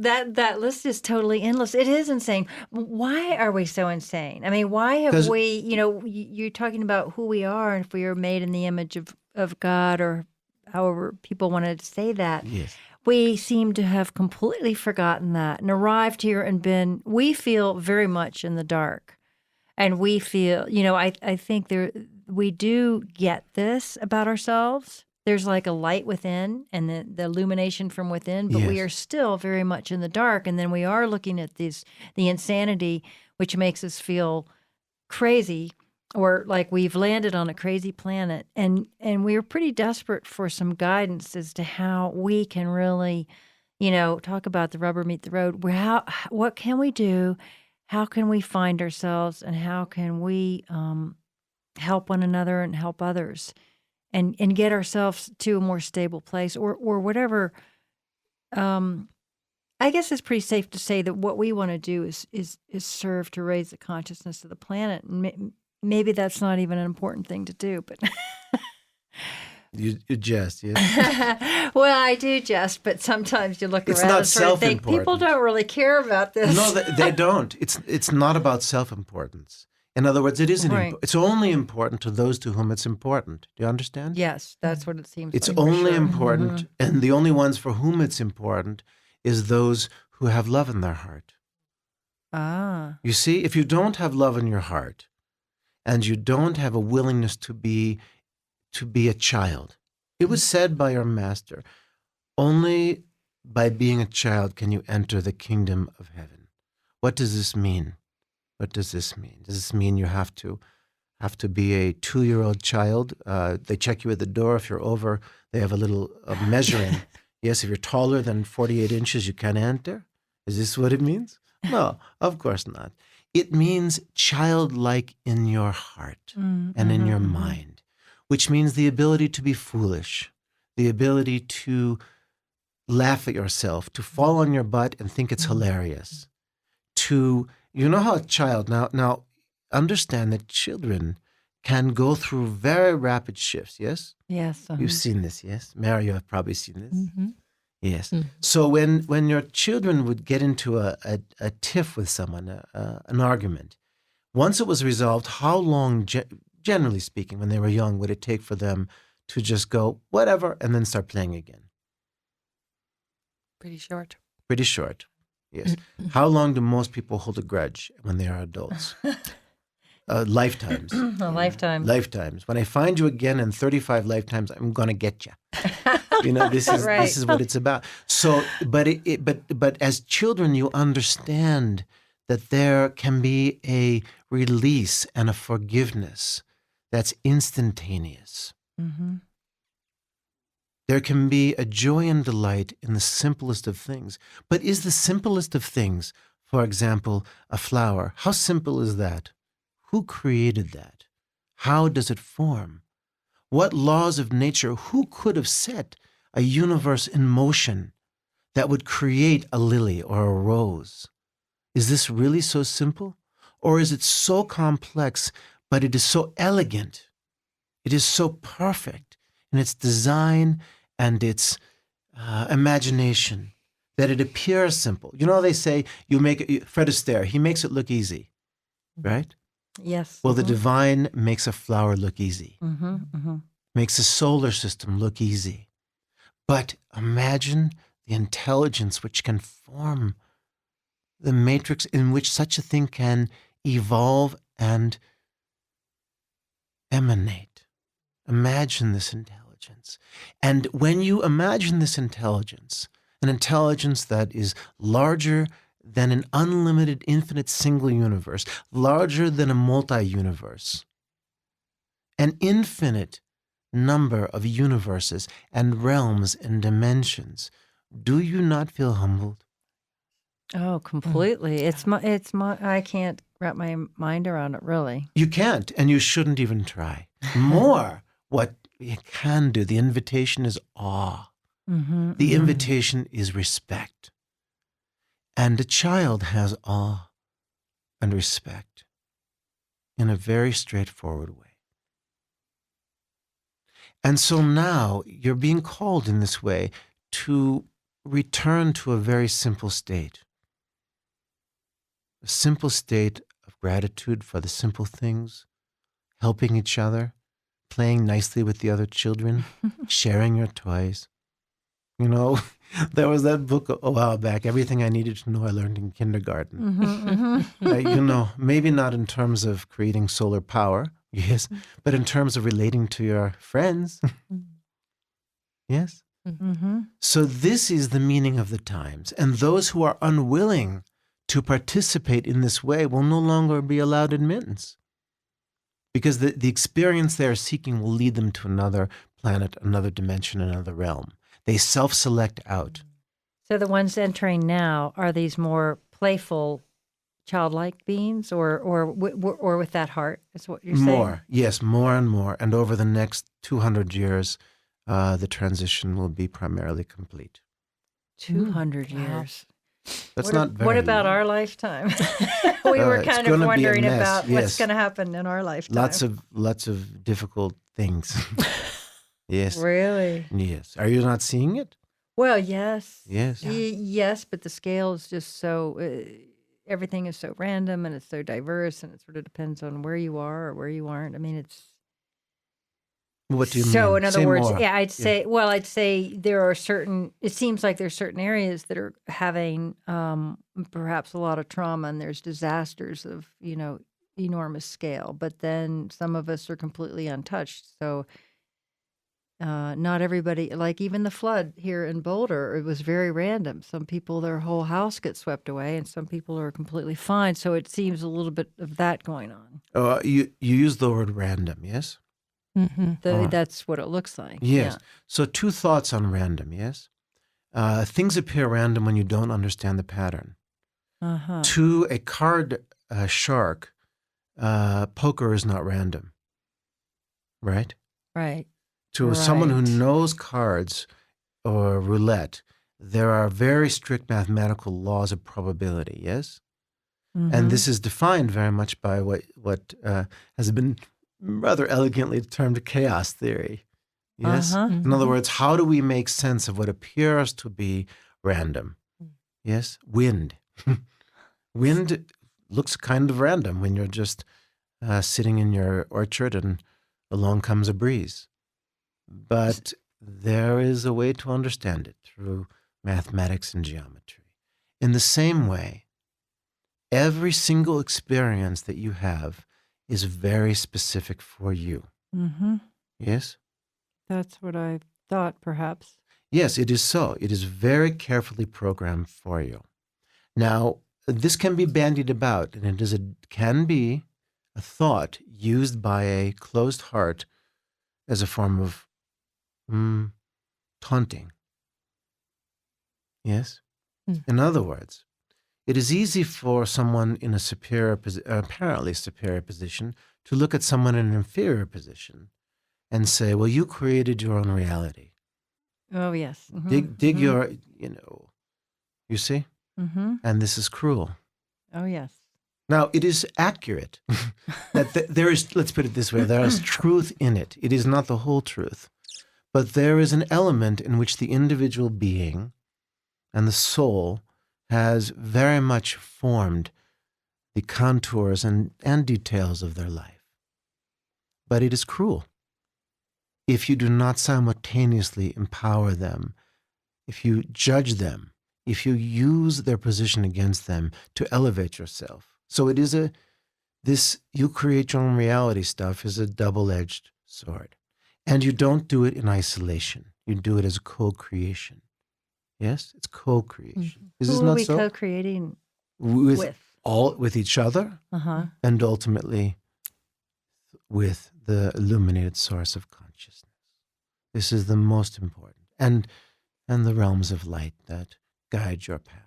that list is totally endless. It is insane. Why are we so insane? I mean, why have Because we, you're talking about who we are, and if we are made in the image of God, or however people wanted to say that, yes, we seem to have completely forgotten that and arrived here and we feel very much in the dark. And we feel, I think we do get this about ourselves. There's like a light within and the illumination from within, but we yes, are still very much in the dark. And then we are looking at the insanity, which makes us feel crazy, or like we've landed on a crazy planet. And we're pretty desperate for some guidance as to how we can really, talk about the rubber meet the road. What can we do? How can we find ourselves, and how can we help one another and help others, and get ourselves to a more stable place, or whatever. I guess it's pretty safe to say that what we want to do is serve to raise the consciousness of the planet, and maybe that's not even an important thing to do, but. you jest, yes. Well, I do jest, but sometimes you look It's around not and sort of think people self-important. don't really care about this. No, they don't. It's not about self-importance. In other words, it isn't. Right. It's only important to those to whom it's important. Do you understand? Yes, that's what it seems It's like. For only sure. important, and the only ones for whom it's important is those who have love in their heart. Ah. You see, if you don't have love in your heart, and you don't have a willingness to be a child, it was said by our master, only by being a child can you enter the kingdom of heaven. What does this mean? What does this mean? Does this mean you have to be a 2-year-old child? They check you at the door. If you're over, they have a little measuring. Yes, if you're taller than 48 inches, you can't enter. Is this what it means? No, of course not. It means childlike in your heart and in your mind, which means the ability to be foolish, the ability to laugh at yourself, to fall on your butt and think it's hilarious, to, how a child, now understand that children can go through very rapid shifts, yes? Yes. You've seen this, yes? Mary, you have probably seen this. Mm-hmm. Yes. So when your children would get into a tiff with someone, an argument, once it was resolved, how long, generally speaking, when they were young, would it take for them to just go, whatever, and then start playing again? Pretty short. Pretty short, yes. How long do most people hold a grudge when they are adults? Lifetimes. A lifetime. Lifetimes. When I find you again in 35 lifetimes, I'm going to get you. This is Right. this is what it's about. So, but as children, you understand that there can be a release and a forgiveness that's instantaneous. Mm-hmm. There can be a joy and delight in the simplest of things. But is the simplest of things, for example, a flower? How simple is that? Who created that? How does it form? What laws of nature? Who could have set a universe in motion that would create a lily or a rose? Is this really so simple? Or is it so complex, but it is so elegant? It is so perfect in its design and its imagination that it appears simple. They say Fred Astaire, he makes it look easy, right? Yes. Well, the divine makes a flower look easy, makes a solar system look easy. But imagine the intelligence which can form the matrix in which such a thing can evolve and emanate. Imagine this intelligence. And when you imagine this intelligence, an intelligence that is larger than an unlimited, infinite single universe, larger than a multi-universe, an infinite number of universes and realms and dimensions, do you not feel humbled? Oh, completely. It's my. I can't wrap my mind around it, really. You can't, and you shouldn't even try. More, what you can do, the invitation is awe. The invitation is respect. And a child has awe and respect in a very straightforward way. And so now you're being called in this way to return to a very simple state. A simple state of gratitude for the simple things, helping each other, playing nicely with the other children, sharing your toys. You know, there was that book a while back, Everything I Needed to Know I Learned in Kindergarten. You know, maybe not in terms of creating solar power, yes, but in terms of relating to your friends, yes. So this is the meaning of the times. And those who are unwilling to participate in this way will no longer be allowed admittance. Because the experience they are seeking will lead them to another planet, another dimension, another realm. They self-select out. So the ones entering now, are these more playful, childlike beings, or with that heart? Is what you're saying? More, yes, more and more. And over the next 200 years, the transition will be primarily complete. 200 Wow. years. That's not very What about long. our lifetime? We were It's kind of gonna be a wondering mess, about what's yes. going to happen in our lifetime. Lots of difficult things. Yes. Really? Yes. Are you not seeing it? Well, yes. Yes. Yes, but the scale is just so, everything is so random and it's so diverse, and it sort of depends on where you are or where you aren't. I mean, it's. What do you So, mean? in other Say words, more. yeah, I'd say there are certain, it seems like there's certain areas that are having perhaps a lot of trauma, and there's disasters of, enormous scale. But then some of us are completely untouched. So, not everybody, like even the flood here in Boulder, it was very random. Some people, their whole house gets swept away, and some people are completely fine. So it seems a little bit of that going on. You use the word random, yes? That's what it looks like. Yes. So 2 thoughts on random, yes? Things appear random when you don't understand the pattern. Uh-huh. To a card shark, poker is not random, right? Right. To someone who Right. knows cards or roulette, there are very strict mathematical laws of probability, yes? And this is defined very much by what has been rather elegantly termed chaos theory, yes? In other words, how do we make sense of what appears to be random? Yes? Wind. Wind looks kind of random when you're just sitting in your orchard and along comes a breeze. But there is a way to understand it through mathematics and geometry. In the same way, every single experience that you have is very specific for you. Yes? That's what I thought, perhaps. Yes, it is so. It is very carefully programmed for you. Now, this can be bandied about, and can be a thought used by a closed heart as a form of taunting. Yes? In other words, it is easy for someone in a apparently superior position to look at someone in an inferior position and say, well, you created your own reality. Oh, yes. Dig your, you see? And this is cruel. Oh, yes. Now, it is accurate that there is, let's put it this way, there is truth in it. It is not the whole truth. But there is an element in which the individual being and the soul has very much formed the contours and details of their life. But it is cruel if you do not simultaneously empower them, if you judge them, if you use their position against them to elevate yourself. So it is this you create your own reality stuff is a double-edged sword. And you don't do it in isolation. You do it as a co-creation. Yes? It's co-creation. Is this Who are not we so? co-creating With each other, and ultimately with the illuminated source of consciousness. This is the most important. And the realms of light that guide your path.